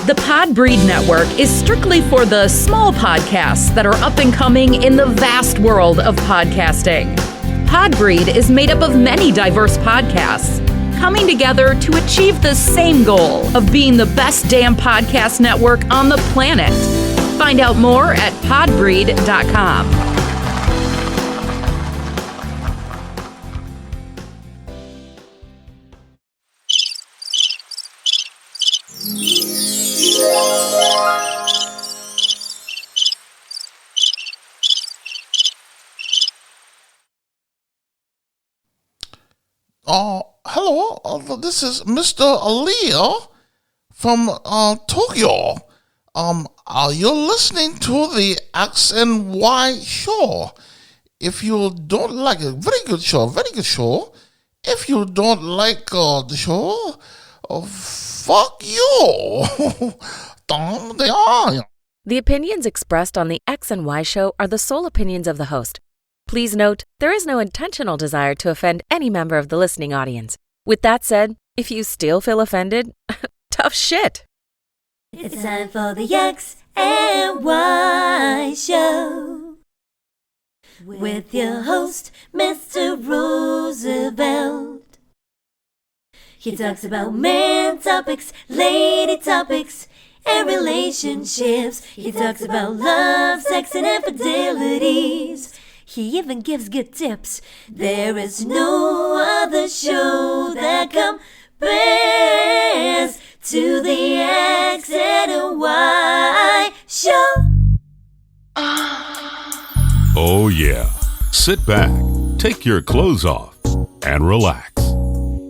The Podbreed Network is strictly for the small podcasts that are up and coming in the vast world of podcasting. Podbreed is made up of many diverse podcasts coming together to achieve the same goal of being the best damn podcast network on the planet. Find out more at podbreed.com. Hello, this is Mr. Aliyah from Tokyo. You're listening to the X and Y show. If you don't like it, very good show. If you don't like the show, fuck you. The opinions expressed on the X and Y show are the sole opinions of the host. Please note, there is no intentional desire to offend any member of the listening audience. With that said, if you still feel offended, tough shit. It's time for the X and Y show with your host, Mr. Roosevelt. He talks about man topics, lady topics, and relationships. He talks about love, sex, and infidelities. He even gives good tips. There is no other show that compares to the X and Y show. Oh yeah. Sit back, take your clothes off, and relax.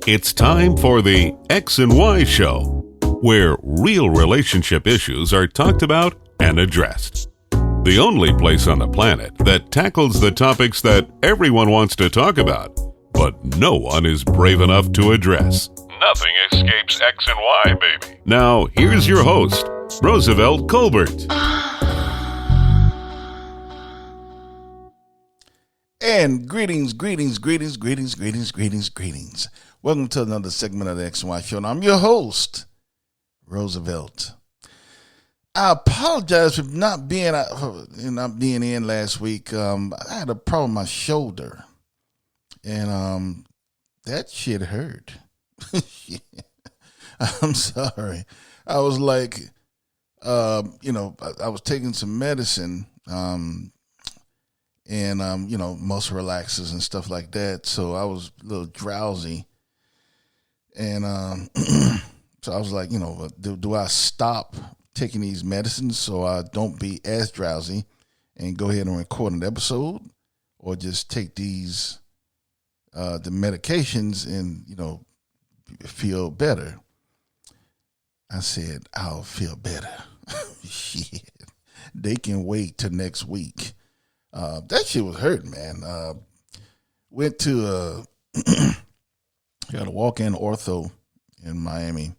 It's time for the X and Y show, where real relationship issues are talked about and addressed. The only place on the planet that tackles the topics that everyone wants to talk about, but no one is brave enough to address. Nothing escapes X and Y, baby. Now, here's your host, Roosevelt Colbert. And greetings. Welcome to another segment of the X and Y show. And I'm your host, Roosevelt. I apologize for not being in last week. I had a problem with my shoulder, and that shit hurt. I'm sorry. I was like, I was taking some medicine, and muscle relaxers and stuff like that. So I was a little drowsy, and so I was like, do I stop taking these medicines so I don't be as drowsy and go ahead and record an episode, or just take these the medications and feel better? I said I'll feel better. Shit, they can wait till next week. That shit was hurting, man. Went to got a walk-in ortho in Miami.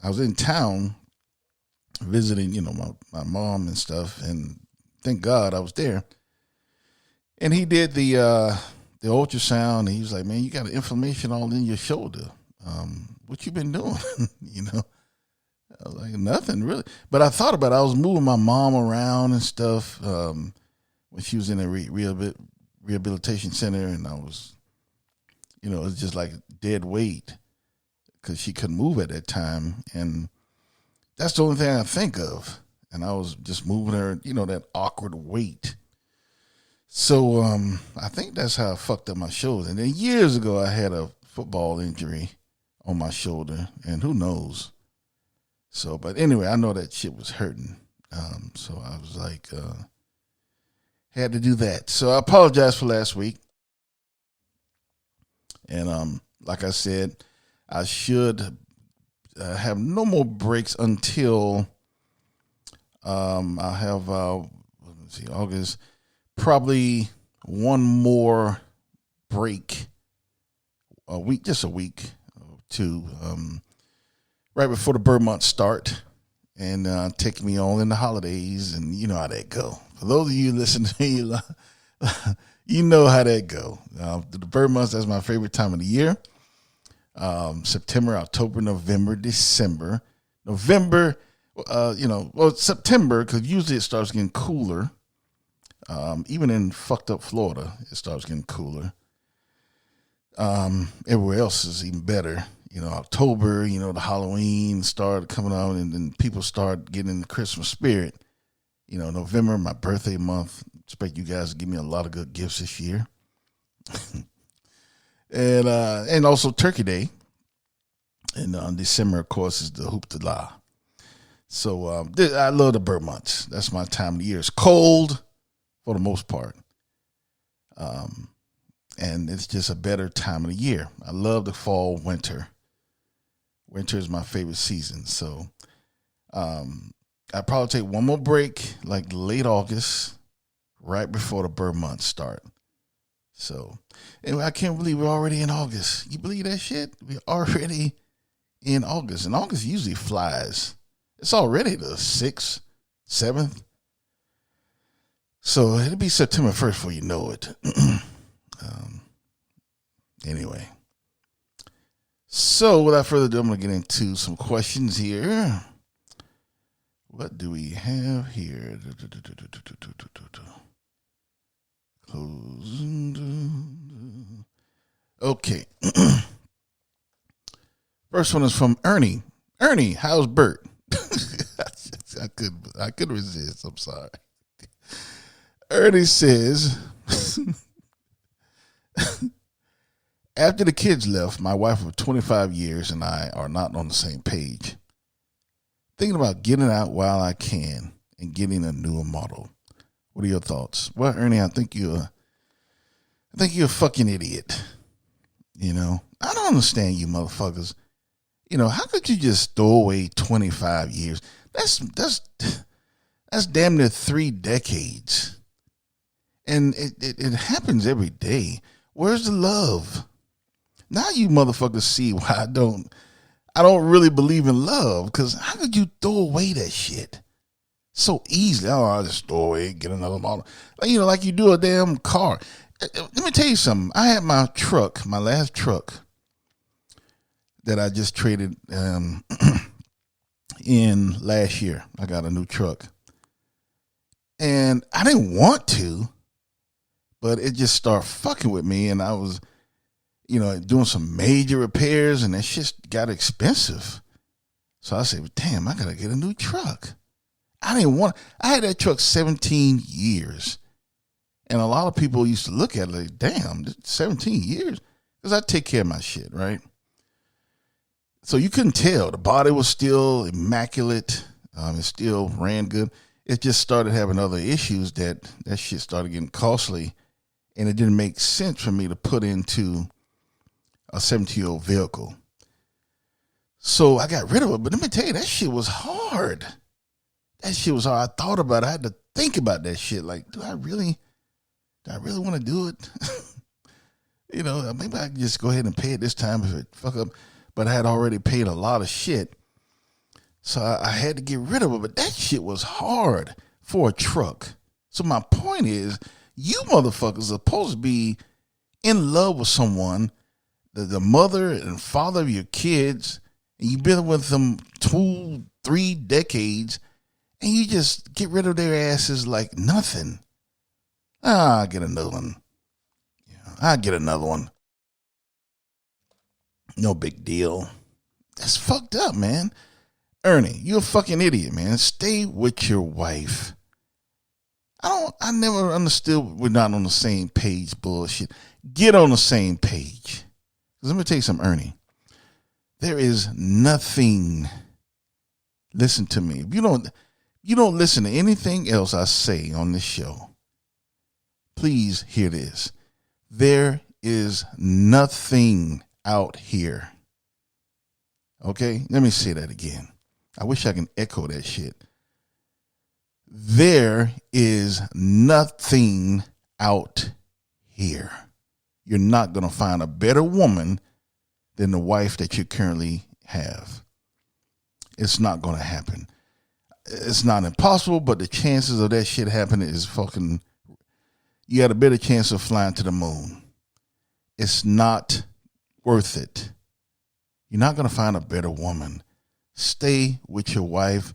I was in town visiting, my mom and stuff, and thank God I was there. And he did the ultrasound, and he was like, "Man, you got inflammation all in your shoulder. What you been doing?" I was like, "Nothing really." But I thought about it. I was moving my mom around and stuff when she was in a rehabilitation center, and I was, it was just like dead weight, because she couldn't move at that time, and that's the only thing I think of. And I was just moving her, that awkward weight. So I think that's how I fucked up my shoulder. And then years ago, I had a football injury on my shoulder, and who knows. So, but anyway, I know that shit was hurting. So I was like, had to do that. So I apologize for last week. And like I said, I should have no more breaks until I'll have August, probably one more break, just a week or two, right before the bird months start, and take me on in the holidays, and you know how that go. For those of you listening to me, you know how that go. The bird months, that's my favorite time of the year. September, October, November, December. November, September, because usually it starts getting cooler. Even in fucked up Florida, it starts getting cooler. Everywhere else is even better. October, the Halloween started coming on, and then people start getting in the Christmas spirit. November, my birthday month. Expect you guys to give me a lot of good gifts this year. and also Turkey Day. And December, of course, is the Hooptala. So I love the bird months. That's my time of the year. It's cold for the most part. And it's just a better time of the year. I love the fall, winter. Winter is my favorite season. So I probably take one more break, like late August, right before the bird months start. So anyway, I can't believe we're already in August. You believe that shit? We're already in August. And August usually flies. It's already the 6th, 7th. So it'll be September 1st before you know it. Anyway. So without further ado, I'm going to get into some questions here. What do we have here? Okay. First one is from Ernie. Ernie, how's Bert? I could resist. I'm sorry. Ernie says, after the kids left, my wife of 25 years and I are not on the same page. Thinking about getting out while I can and getting a newer model. What are your thoughts? Well, Ernie, I think you're a fucking idiot. I don't understand you motherfuckers. How could you just throw away 25 years? That's damn near 3 decades. And it happens every day. Where's the love? Now you motherfuckers see why I don't really believe in love, because how could you throw away that shit so easily? Oh, I'll just throw away, get another model. Like you do a damn car. Let me tell you something. I had my last truck that I just traded in last year. I got a new truck. And I didn't want to, but it just started fucking with me, and I was doing some major repairs, and that shit got expensive. So I said, damn, I got to get a new truck. I had that truck 17 years. And a lot of people used to look at it like, damn, 17 years? Because I take care of my shit, right? So you couldn't tell. The body was still immaculate. It still ran good. It just started having other issues that shit started getting costly. And it didn't make sense for me to put into a 17-year-old vehicle. So I got rid of it. But let me tell you, that shit was hard. I thought about it. I had to think about that shit. Like, do I really want to do it? Maybe I can just go ahead and pay it this time if it fuck up. But I had already paid a lot of shit. So I had to get rid of it. But that shit was hard for a truck. So my point is, you motherfuckers are supposed to be in love with someone, the mother and father of your kids, and you've been with them 2-3 decades, and you just get rid of their asses like nothing. I'll get another one. I'll get another one. No big deal. That's fucked up, man. Ernie, you're a fucking idiot, man. Stay with your wife. I never understood we're not on the same page bullshit. Get on the same page. Let me tell you something, Ernie. There is nothing. Listen to me. If you don't listen to anything else I say on this show, please hear this. There is nothing out here. Okay? Let me say that again. I wish I can echo that shit. There is nothing out here. You're not going to find a better woman than the wife that you currently have. It's not going to happen. It's not impossible, but the chances of that shit happening is fucking, you got a better chance of flying to the moon. It's not worth it. You're not going to find a better woman. Stay with your wife.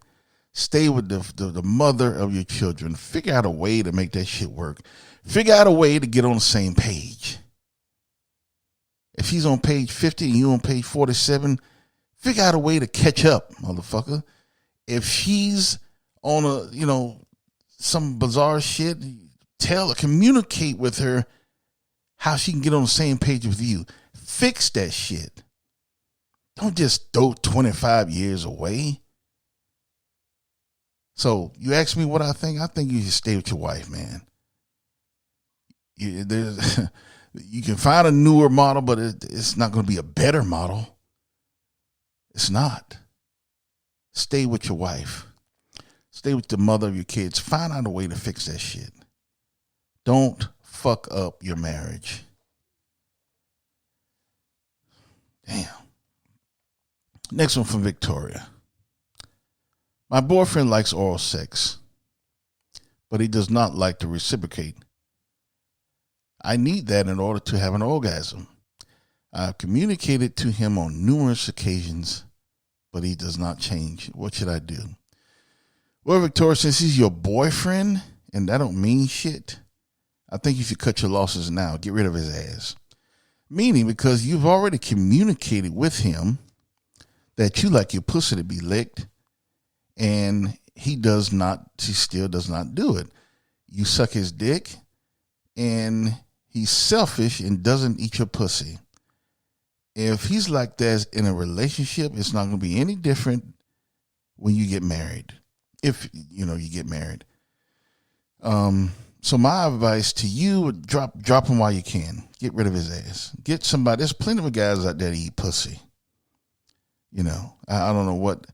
Stay with the mother of your children. Figure out a way to make that shit work. Figure out a way to get on the same page. If he's on page 50 and you on page 47, figure out a way to catch up, motherfucker. If she's on some bizarre shit, communicate with her how she can get on the same page with you. Fix that shit. Don't just throw 25 years away. So you ask me what I think. I think you should stay with your wife, man. You can find a newer model, but it's not going to be a better model. It's not. Stay with your wife. Stay with the mother of your kids. Find out a way to fix that shit. Don't fuck up your marriage. Damn. Next one from Victoria. My boyfriend likes oral sex, but he does not like to reciprocate. I need that in order to have an orgasm. I've communicated to him on numerous occasions, but he does not change. What should I do? Well, Victoria, since he's your boyfriend and that don't mean shit, I think you should cut your losses now. Get rid of his ass. Meaning, because you've already communicated with him that you like your pussy to be licked, and he still does not do it. You suck his dick, and he's selfish and doesn't eat your pussy. If he's like that in a relationship, it's not going to be any different when you get married. If, you get married. So my advice to you would drop him while you can. Get rid of his ass. Get somebody. There's plenty of guys out there that eat pussy. I don't know what,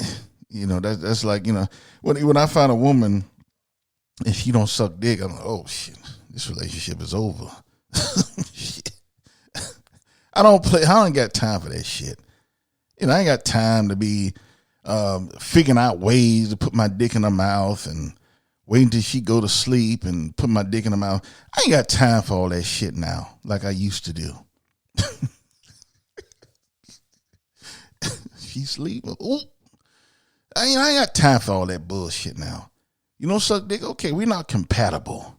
that's like, when I find a woman, if she don't suck dick, I'm like, oh shit, this relationship is over. Shit. I ain't got time for that shit. I ain't got time to be figuring out ways to put my dick in her mouth and waiting till she go to sleep and put my dick in her mouth. I ain't got time for all that shit now, like I used to do. She sleep. Ooh. I ain't got time for all that bullshit now. You don't suck dick? Okay, we're not compatible.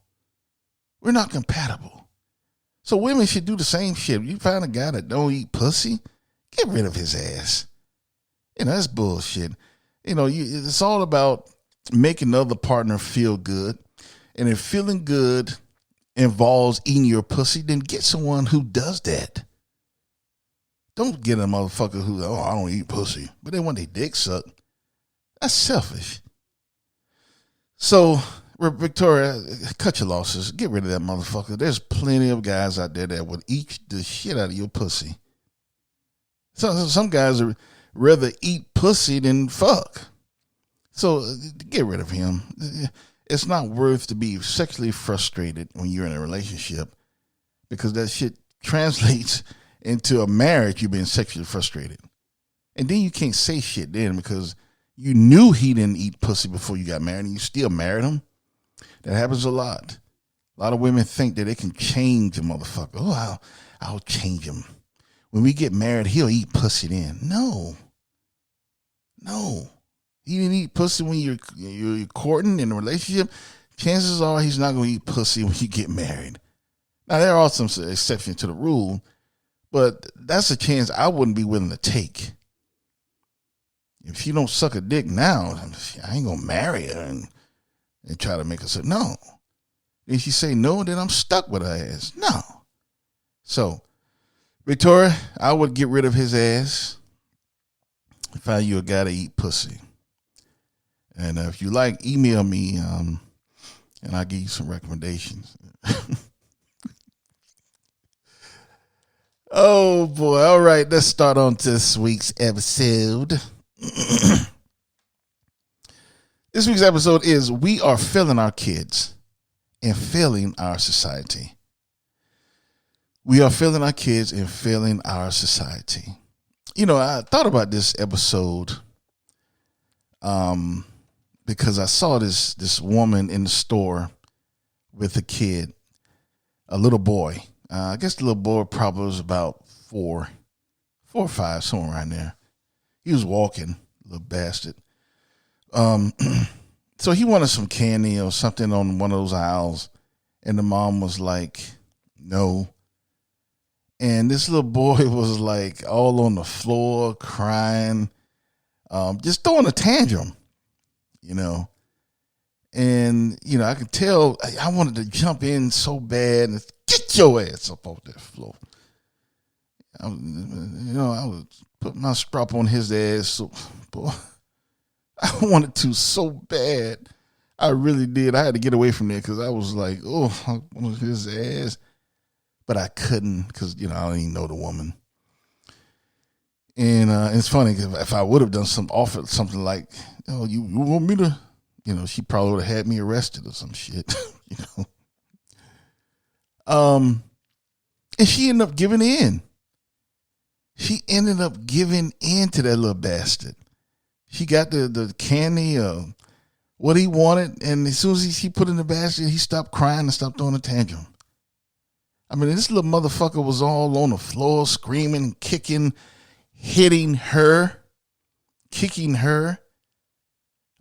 We're not compatible. So women should do the same shit. You find a guy that don't eat pussy, get rid of his ass. That's bullshit. It's all about making the other partner feel good. And if feeling good involves eating your pussy, then get someone who does that. Don't get a motherfucker who, I don't eat pussy, but they want their dick sucked. That's selfish. So, Victoria, cut your losses. Get rid of that motherfucker. There's plenty of guys out there that would eat the shit out of your pussy. Some guys would rather eat pussy than fuck. So, get rid of him. It's not worth to be sexually frustrated when you're in a relationship, because that shit translates into a marriage. You've been sexually frustrated. And then you can't say shit then, because you knew he didn't eat pussy before you got married and you still married him. That happens a lot. A lot of women think that they can change a motherfucker. Oh, I'll change him. When we get married, he'll eat pussy then. No. He didn't eat pussy when you're courting in a relationship. Chances are he's not going to eat pussy when you get married. Now, there are some exceptions to the rule, but that's a chance I wouldn't be willing to take. If she don't suck a dick now, I ain't going to marry her and try to make her say no. If she say no, then I'm stuck with her ass. No. So, Victoria, I would get rid of his ass. Find you a guy to eat pussy. And if you like, email me and I'll give you some recommendations. Oh, boy. All right, let's start on this week's episode. This week's episode is We Are Failing Our Kids and Failing Our Society. We are failing our kids and failing our society. I thought about this episode because I saw this woman in the store with a kid, a little boy. I guess the little boy probably was about 4 or 5, somewhere around there. He was walking, little bastard. So he wanted some candy or something on one of those aisles, and the mom was like, no. And this little boy was like all on the floor crying, just throwing a tantrum, you know. And, you know, I could tell I wanted to jump in so bad and get your ass up off that floor. I would put my strap on his ass. So, boy, I wanted to so bad. I really did. I had to get away from there because I was like, oh, I wanted his ass. But I couldn't because, you know, I don't even know the woman. And it's funny because if I would have done offered something like, oh, you want me to, you know, she probably would have had me arrested or some shit, you know. And she ended up giving in. She ended up giving in to that little bastard. She got the candy, what he wanted, and as soon as he put it in the basket, he stopped crying and stopped throwing a tantrum. I mean, this little motherfucker was all on the floor, screaming, kicking, hitting her, kicking her,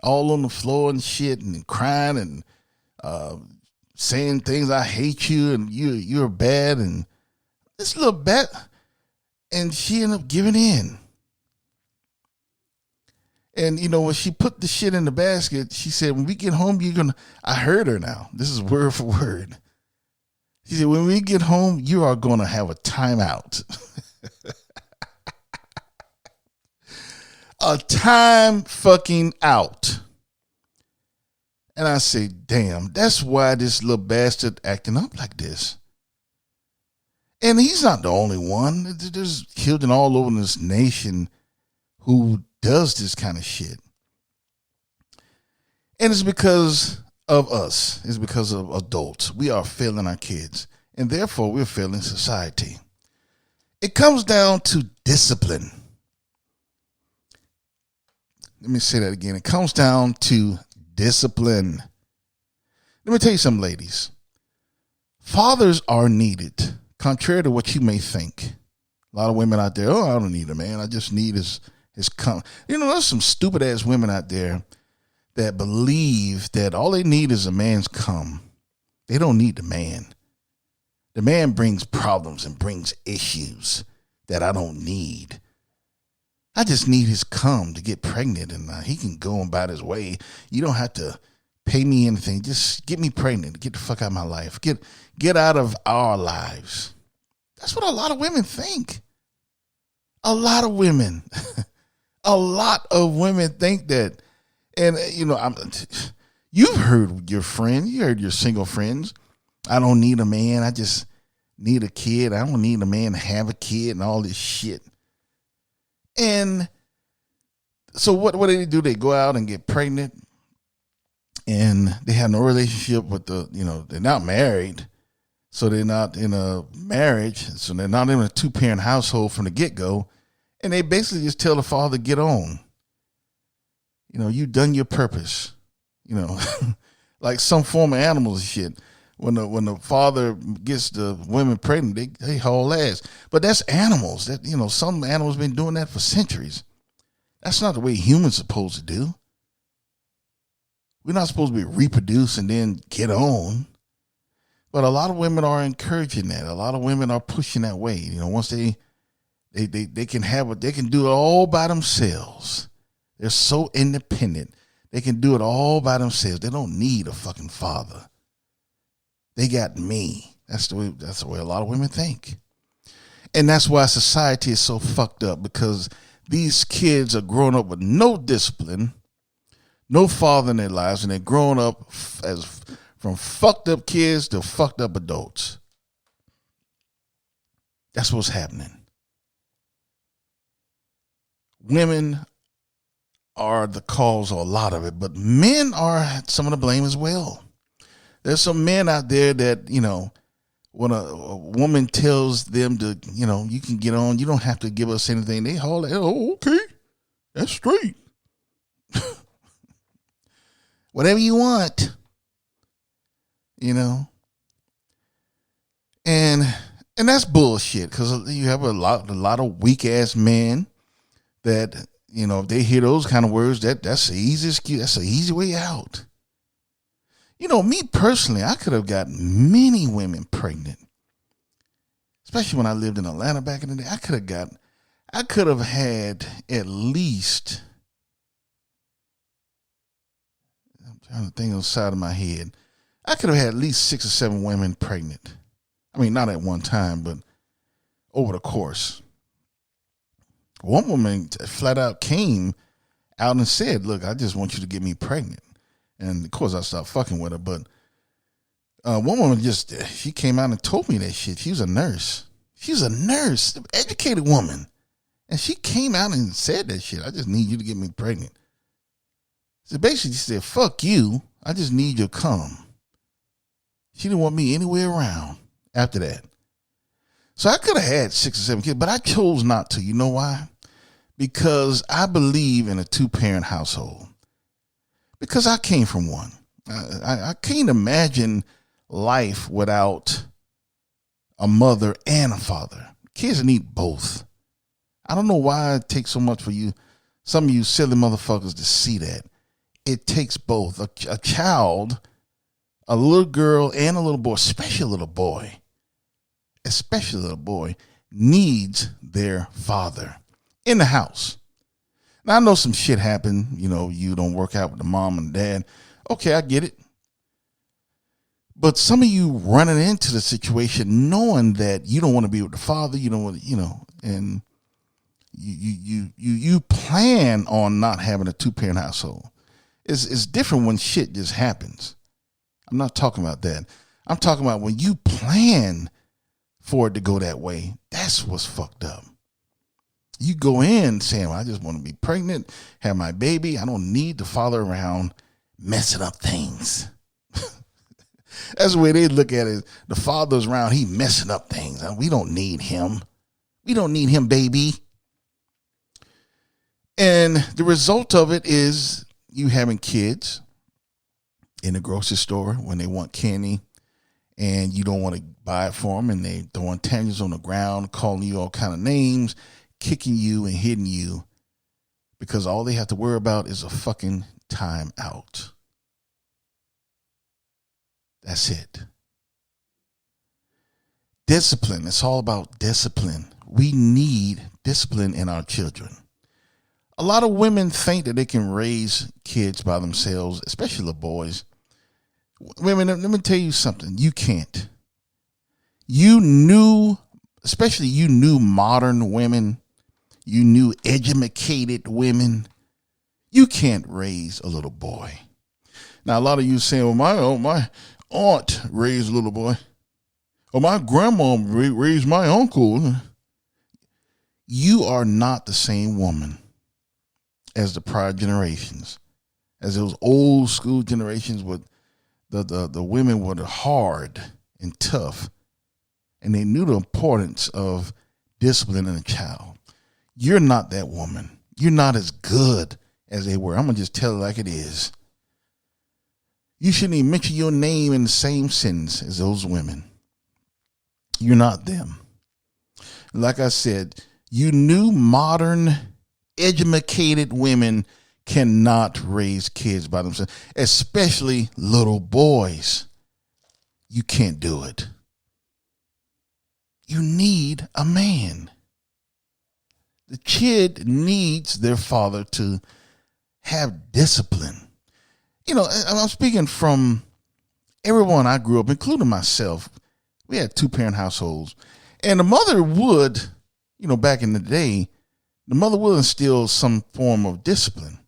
all on the floor and shit, and crying and saying things, I hate you, and you're bad, and this little bat, and she ended up giving in. And, you know, when she put the shit in the basket, she said, when we get home, I heard her now. This is word for word. She said, when we get home, you are going to have a timeout. A time fucking out. And I say, damn, that's why this little bastard acting up like this. And he's not the only one. There's children all over this nation who does this kind of shit. And it's because of us. It's because of adults. We are failing our kids, and therefore we're failing society. It comes down to discipline. Let me say that again. It comes down to discipline. Let me tell you something, ladies. Fathers are needed, contrary to what you may think. A lot of women out there, oh, I don't need a man. I just need his come. You know, there's some stupid ass women out there that believe that all they need is a man's cum. They don't need the man. The man brings problems and brings issues that I don't need. I just need his cum to get pregnant, and he can go about his way. You don't have to pay me anything. Just get me pregnant. Get the fuck out of my life. Get out of our lives. That's what a lot of women think. A lot of women. A lot of women think that. And, you know, you've heard your friend. You heard your single friends. I don't need a man. I just need a kid. I don't need a man to have a kid and all this shit. And so what do they do? They go out and get pregnant, and they have no relationship with they're not married. So they're not in a marriage. So they're not in a 2-parent household from the get-go. And they basically just tell the father, get on. You know, you've done your purpose. You know, like some form of animals and shit. When the father gets the women pregnant, they haul ass. But that's animals. That, you know, some animals been doing that for centuries. That's not the way humans supposed to do. We're not supposed to be reproduce and then get on. But a lot of women are encouraging that. A lot of women are pushing that way. You know, once they can do it all by themselves. They're so independent. They can do it all by themselves. They don't need a fucking father. They got me. That's the way a lot of women think. And that's why society is so fucked up, because these kids are growing up with no discipline, no father in their lives, and they're growing up as from fucked up kids to fucked up adults. That's what's happening. Women are the cause of a lot of it, but men are some of the blame as well. There's some men out there that, you know, when a woman tells them to, you know, you can get on, you don't have to give us anything, they haul it, oh, okay, that's straight. Whatever you want, you know. And And that's bullshit, because you have a lot of weak ass men that, if they hear those kind of words, that's the easiest excuse. That's the easy way out. Me personally, I could have got many women pregnant, especially when I lived in Atlanta back in the day. I could have had at least, I'm trying to think on the side of my head, I could have had at least 6 or 7 women pregnant. I mean, not at one time, but over the course. One woman flat out came out and said, look, I just want you to get me pregnant. And of course I stopped fucking with her. But one woman she came out and told me that shit. She was a nurse. An educated woman. And she came out and said that shit. I just need you to get me pregnant. So basically she said, fuck you. I just need your cum. She didn't want me anywhere around after that. So I could have had 6 or 7 kids, but I chose not to. You know why? Because I believe in a 2-parent household. Because I came from one. I can't imagine life without a mother and a father. Kids need both. I don't know why it takes so much for you, some of you silly motherfuckers, to see that. It takes both. A child, a little girl and a little boy, especially a little boy, needs their father in the house. Now, I know some shit happened. You don't work out with the mom and dad. Okay, I get it. But some of you running into the situation knowing that you don't want to be with the father, you don't want to, and you plan on not having a 2-parent household. It's different when shit just happens. I'm not talking about that. I'm talking about when you plan for it to go that way. That's what's fucked up. You go in saying, well, I just want to be pregnant, have my baby. I don't need the father around messing up things. That's the way they look at it. The father's around, he messing up things. We don't need him. We don't need him, baby. And the result of it is you having kids in the grocery store when they want candy and you don't want to buy it for them, and they throwing tangerines on the ground, calling you all kind of names, kicking you and hitting you, because all they have to worry about is a fucking time out. That's it. Discipline. It's all about discipline. We need discipline in our children. A lot of women think that they can raise kids by themselves, especially the boys. Women, let me tell you something. You can't. You new modern women, you new educated women, you can't raise a little boy. Now, a lot of you saying, well, my aunt raised a little boy. Or my grandma raised my uncle. You are not the same woman as the prior generations, as those old school generations with the women were hard and tough, and they knew the importance of disciplining a child. You're not that woman. You're not as good as they were. I'm going to just tell it like it is. You shouldn't even mention your name in the same sentence as those women. You're not them. Like I said, you new modern educated women cannot raise kids by themselves, especially little boys. You can't do it. You need a man. The kid needs their father to have discipline. I'm speaking from everyone I grew up, including myself. We had 2-parent households, and the mother would, back in the day, the mother will instill some form of discipline.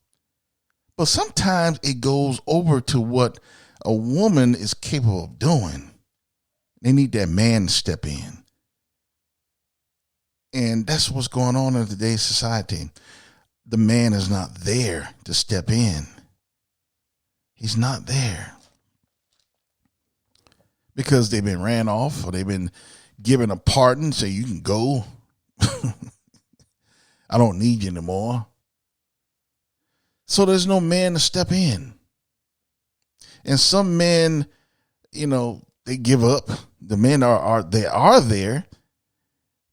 But sometimes it goes over to what a woman is capable of doing. They need that man to step in. And that's what's going on in today's society. The man is not there to step in. He's not there. Because they've been ran off, or they've been given a pardon, so you can go. I don't need you anymore. So there's no man to step in. And some men, they give up. The men are there.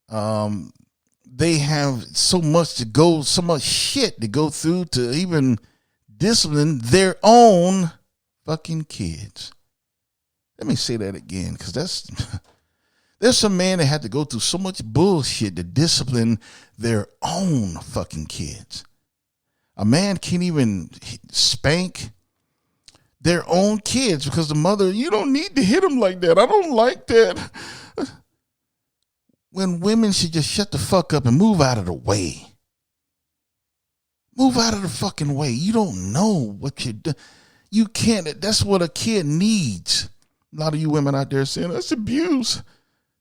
They have so much shit to go through to even discipline their own fucking kids. Let me say that again, because there's some man that had to go through so much bullshit to discipline their own fucking kids. A man can't even spank their own kids because the mother, you don't need to hit them like that. I don't like that. When women should just shut the fuck up and move out of the way. Move out of the fucking way. You don't know what you're doing. You can't. That's what a kid needs. A lot of you women out there saying, that's abuse.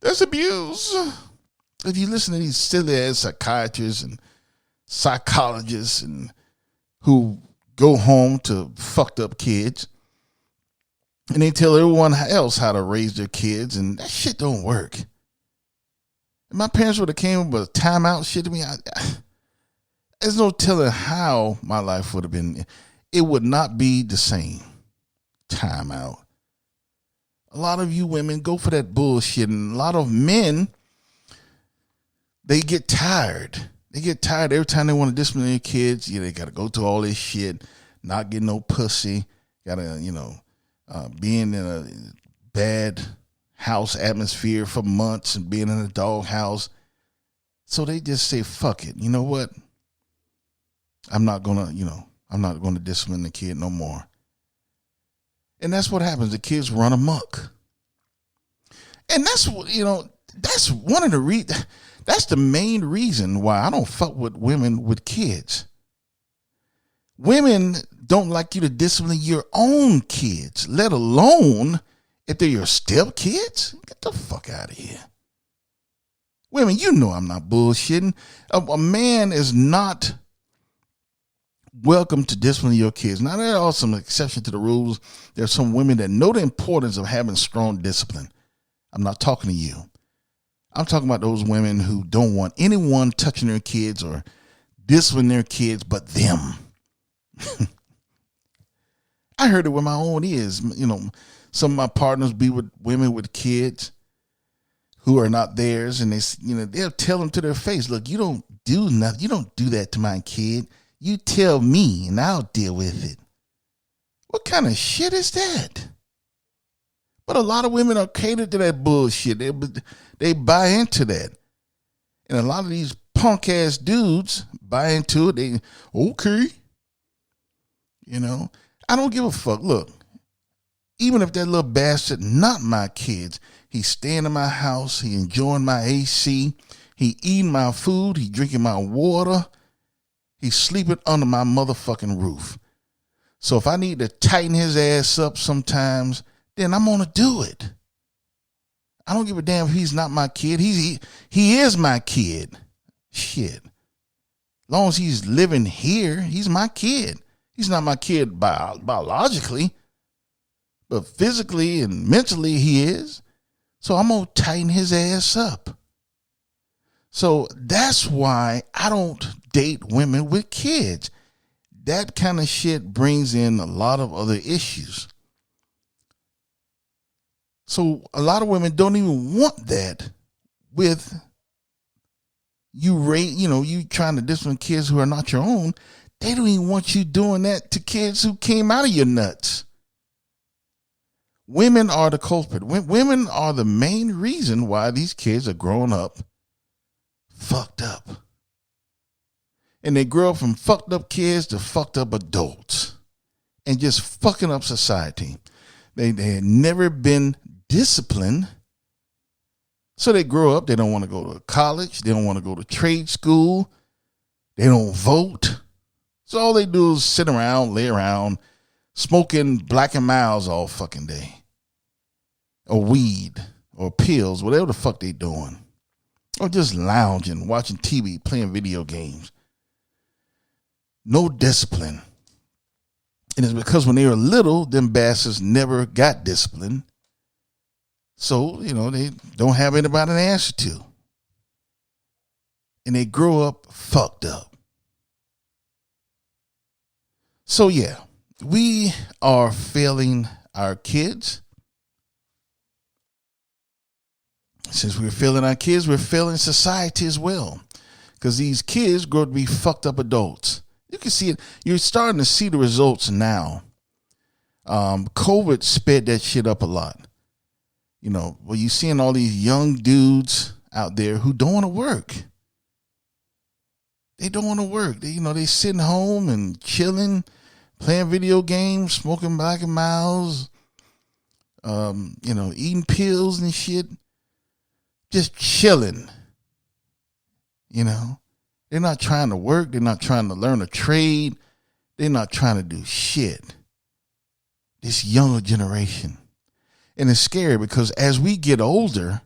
That's abuse. If you listen to these silly ass psychiatrists and psychologists and who go home to fucked up kids and they tell everyone else how to raise their kids, and that shit don't work. If my parents would have came with a timeout shit to me, there's no telling how my life would have been. It would not be the same. Timeout. A lot of you women go for that bullshit, and a lot of men, they get tired. They get tired every time they want to discipline their kids. Yeah, they got to go through all this shit, not get no pussy, got to, being in a bad house atmosphere for months and being in a dog house. So they just say, fuck it. You know what? I'm not going to discipline the kid no more. And that's what happens. The kids run amok. And that's what, that's one of the that's the main reason why I don't fuck with women with kids. Women don't like you to discipline your own kids, let alone if they're your stepkids. Get the fuck out of here. Women, you know I'm not bullshitting. A man is not welcome to discipline your kids. Now, there are some exceptions to the rules. There's some women that know the importance of having strong discipline. I'm not talking to you. I'm talking about those women who don't want anyone touching their kids or disciplining their kids but them. I heard it with my own ears. Some of my partners be with women with kids who are not theirs, and they'll tell them to their face, look, you don't do nothing. You don't do that to my kid. You tell me and I'll deal with it. What kind of shit is that? But a lot of women are catered to that bullshit. They buy into that. And a lot of these punk ass dudes buy into it. Okay. I don't give a fuck. Look, even if that little bastard, not my kids, he's staying in my house, he enjoying my AC, he eating my food, he drinking my water, he's sleeping under my motherfucking roof. So if I need to tighten his ass up sometimes, then I'm going to do it. I don't give a damn if he's not my kid. He is my kid. Shit. As long as he's living here, he's my kid. He's not my kid biologically, but physically and mentally he is. So I'm going to tighten his ass up. So that's why I don't date women with kids. That kind of shit brings in a lot of other issues. So a lot of women don't even want that with you, you trying to discipline kids who are not your own. They don't even want you doing that to kids who came out of your nuts. Women are the culprit. Women are the main reason why these kids are growing up fucked up. And they grow up from fucked up kids to fucked up adults and just fucking up society. They had never been disciplined. So they grow up. They don't want to go to college. They don't want to go to trade school. They don't vote. So all they do is sit around, lay around, smoking Black and Milds all fucking day. Or weed or pills, whatever the fuck they doing. Or just lounging, watching TV, playing video games. No discipline. And it's because when they were little, them bastards never got disciplined. So, they don't have anybody to answer to. And they grow up fucked up. So, yeah, we are failing our kids. since we're failing our kids, we're failing society as well. Because these kids grow to be fucked up adults. You can see it. You're starting to see the results now. COVID sped that shit up a lot. You know, well, you're seeing all these young dudes out there who don't want to work. They don't want to work. They sitting home and chilling, playing video games, smoking Black and Milds, eating pills and shit. Just chilling. They're not trying to work. They're not trying to learn a trade. They're not trying to do shit. This younger generation. And it's scary because as we get older,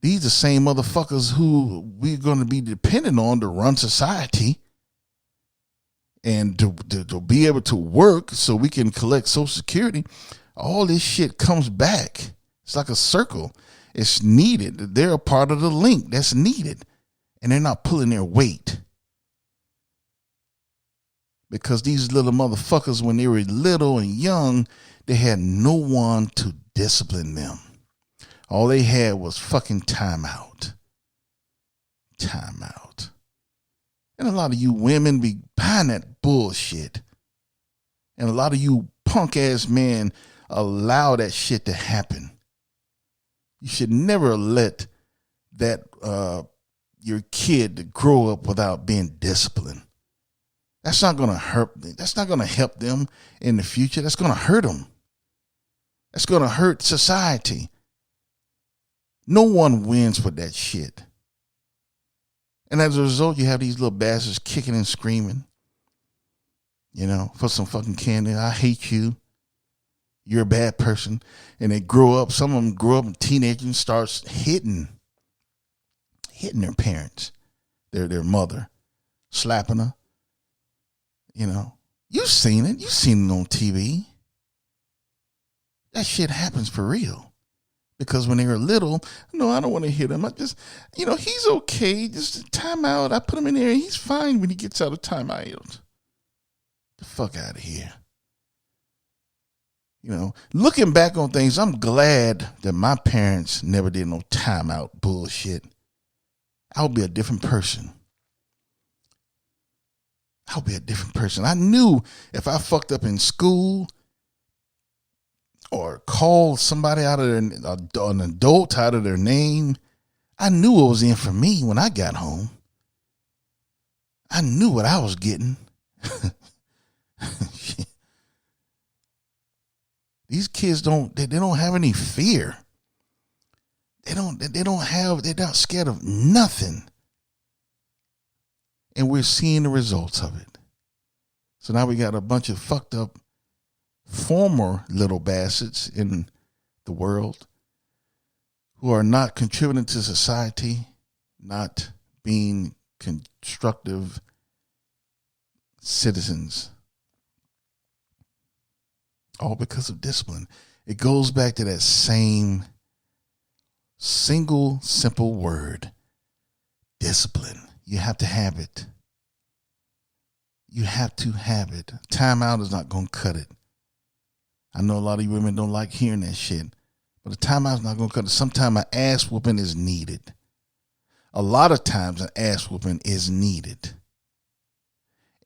these are the same motherfuckers who we're going to be dependent on to run society and to be able to work so we can collect Social Security. All this shit comes back. It's like a circle. It's needed. They're a part of the link that's needed. And they're not pulling their weight. Because these little motherfuckers, when they were little and young, they had no one to discipline them. All they had was fucking timeout. Timeout. And a lot of you women be buying that bullshit. And a lot of you punk ass men allow that shit to happen. You should never let that your kid to grow up without being disciplined. That's not going to hurt. That's not going to help them in the future. That's going to hurt them. That's going to hurt society. No one wins with that shit. And as a result, you have these little bastards kicking and screaming, for some fucking candy. I hate you. You're a bad person. And they grow up. Some of them grow up teenagers and starts hitting their parents, their mother, slapping her. You've seen it. You've seen it on TV. That shit happens for real. Because when they were little, no, I don't want to hit him. I just, he's okay. Just time out. I put him in there. He's fine when he gets out of timeout. The fuck out of here. Looking back on things, I'm glad that my parents never did no timeout bullshit. I'll be a different person. I knew if I fucked up in school or called somebody out of an adult out of their name, I knew it was in for me when I got home. I knew what I was getting. These kids they don't have any fear. They're not scared of nothing. And we're seeing the results of it. So now we got a bunch of fucked up former little bastards in the world who are not contributing to society, not being constructive citizens. All because of discipline. It goes back to that same single, simple word, discipline. You have to have it. You have to have it. Timeout is not going to cut it. I know a lot of you women don't like hearing that shit, but a timeout is not going to cut it. Sometimes an ass whooping is needed. A lot of times an ass whooping is needed.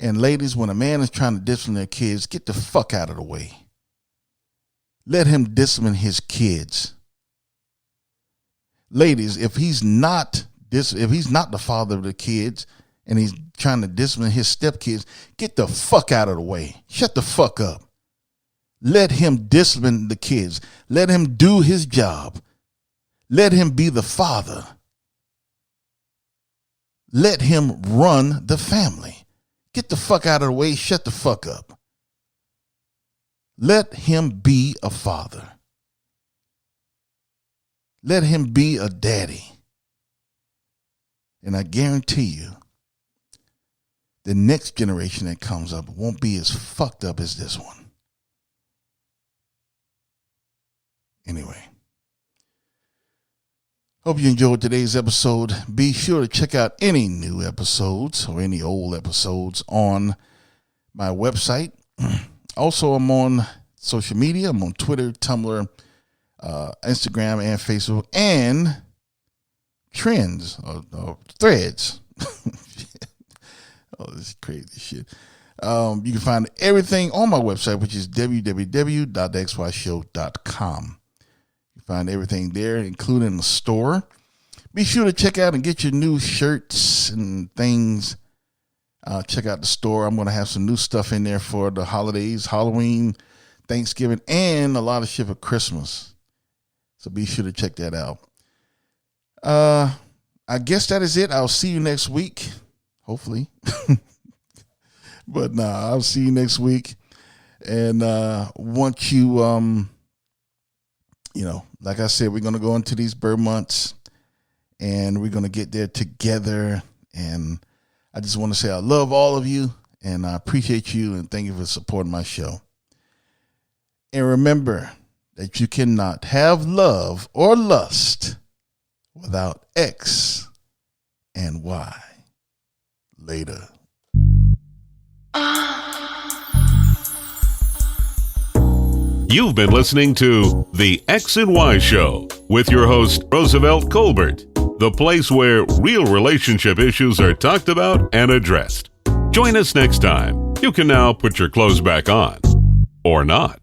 And ladies, when a man is trying to discipline their kids, get the fuck out of the way. Let him discipline his kids. Ladies, if he's not the father of the kids and he's trying to discipline his stepkids, get the fuck out of the way. Shut the fuck up. Let him discipline the kids. Let him do his job. Let him be the father. Let him run the family. Get the fuck out of the way. Shut the fuck up. Let him be a father. Let him be a daddy. And I guarantee you, the next generation that comes up won't be as fucked up as this one. Anyway, hope you enjoyed today's episode. Be sure to check out any new episodes or any old episodes on my website. Also, I'm on social media. I'm on Twitter, Tumblr, Instagram, and Facebook. And trends or threads. Oh, this is crazy shit. You can find everything on my website, which is www.xyshow.com. You find everything there, including the store. Be sure to check out and get your new shirts and things. Check out the store. I'm going to have some new stuff in there for the holidays, Halloween, Thanksgiving, and a lot of shit for Christmas. So be sure to check that out. I guess that is it. I'll see you next week. Hopefully. But I'll see you next week. And once you, like I said, we're going to go into these bird months and we're going to get there together. And I just want to say I love all of you and I appreciate you and thank you for supporting my show. And remember that you cannot have love or lust without X and Y. Later. You've been listening to The X and Y Show with your host, Roosevelt Colbert, the place where real relationship issues are talked about and addressed. Join us next time. You can now put your clothes back on. Or not.